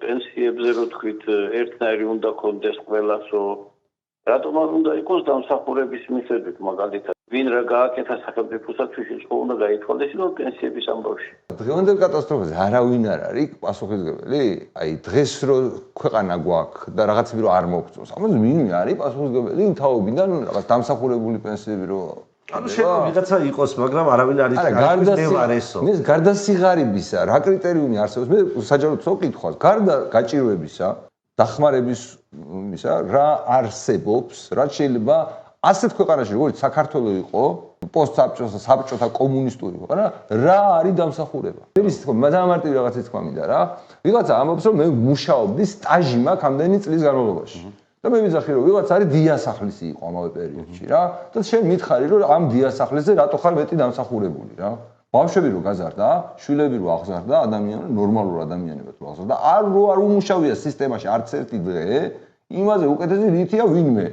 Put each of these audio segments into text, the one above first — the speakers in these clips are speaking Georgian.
პენსიებზე რო თქვით ერთნაირი უნდა კონდეს ყველასო რატომ არ უნდა იყოს დამსახურების მიხედვით მაგალითად ვინ რა გააკეთა სახელმწიფოსათვის იყო უნდა გაითვალეს რომ პენსიების ამბავში დღევანდელ კატასტროფაზე არავინ არ არის პასუხისმგებელი აი დღეს რო ქვეყანა გვაქვს და რაღაცები რო არ მოგწონს ამაზე ვინ არის პასუხისმგებელი თაობიდან რაღაც დამსახურებული პენსიები რო ანუ შეიძლება ვიღაცა იყოს მაგრამ არავინ არ არის მე გარდა სიღარიბისა რა კრიტერიუმი არსებობს მე საჯაროდ ვკითხავს გარდა გაჭირვებისა დახმარების ისა რა არსებობს რაც შეიძლება ასეთ ქვეყანაში როგორც საქართველოს იყო პოსტსაბჭოთა კომუნისტური ქვეყანა რა არის დამსახურება ის თქო მადამარტივი რაღაცის თქმა მინდა რა ვიღაცა ამბობს რომ მე მუშაობდი სტაჟი მაქვს ამდენი წლის განმავლობაში და მე ვიზახი რომ ვიღაც არის დიასახლისი იყო ამავე პერიოდში რა და შენ მითხარი რომ ამ დიასახლისზე რატო ხარ მეტი დამსახურებული რა ბავშვები რო გაზარდა შვილები რო აღზარდა ადამიანები ნორმალურ ადამიანებად რო აღზარდა არ უმუშავია სისტემაში არც ერთი დღე იმაზე უკეთესი რითია ვინმე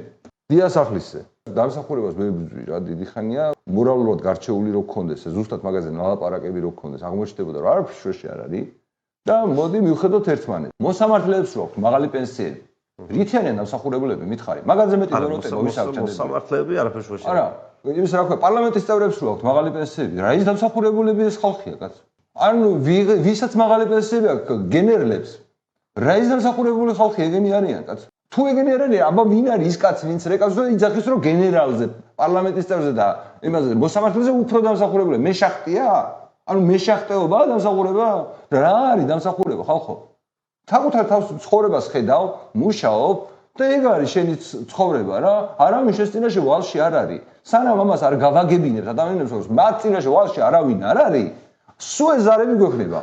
დიასახლისზე დამსახურებას მე ვიბძვი რა დიდი ხანია მორალურად გარჩეული რო გქონდეს ზუსტად მაგაზე ნალაპარაკები რო გქონდეს აღმოჩნდებოდა რომ არაფერს შეში არ არის და მოდი მივხედოთ ერთმანეთს მოსამართლეებს რო აქვს მაღალი პენსიები რითი არიან დამსახურებულები მითხარი მაგაზე მეტი დოროტე მოვისაჩანდები მოსამართლეები არაფერს შეში არა იმის რა ქვია პარლამენტის წევრებს რო აქვს მაღალი პენსიები რა ის დამსახურებულები ეს ხალხია კაც ანუ ვისაც მაღალი პენსიები აქვს გენერლებს რა ის დამსახურებული ხალხი ეგენი არიან კაც თუ ეგენი არ არის აბა ვინ არის ის კაცი ვინც რეკავს და იძახის რომ გენერალზე პარლამენტის წევრზე და იმაზე მოსამართლეზე უფრო დამსახურებული მეშახტია ანუ მეშახტეობაა დამსახურება რა არის დამსახურება ხალხო საკუთარ თავს ცხოვრებას ხედავ მუშაობ და ეგ არის შენი ცხოვრება რა არავინ შენ წინაშე ვალში არ არის სანამ ამას არ გავაგებინებთ ადამიანებს რომ მათ წინაშე ვალში არავინ არ არის სულ ეს ზარები გვექნება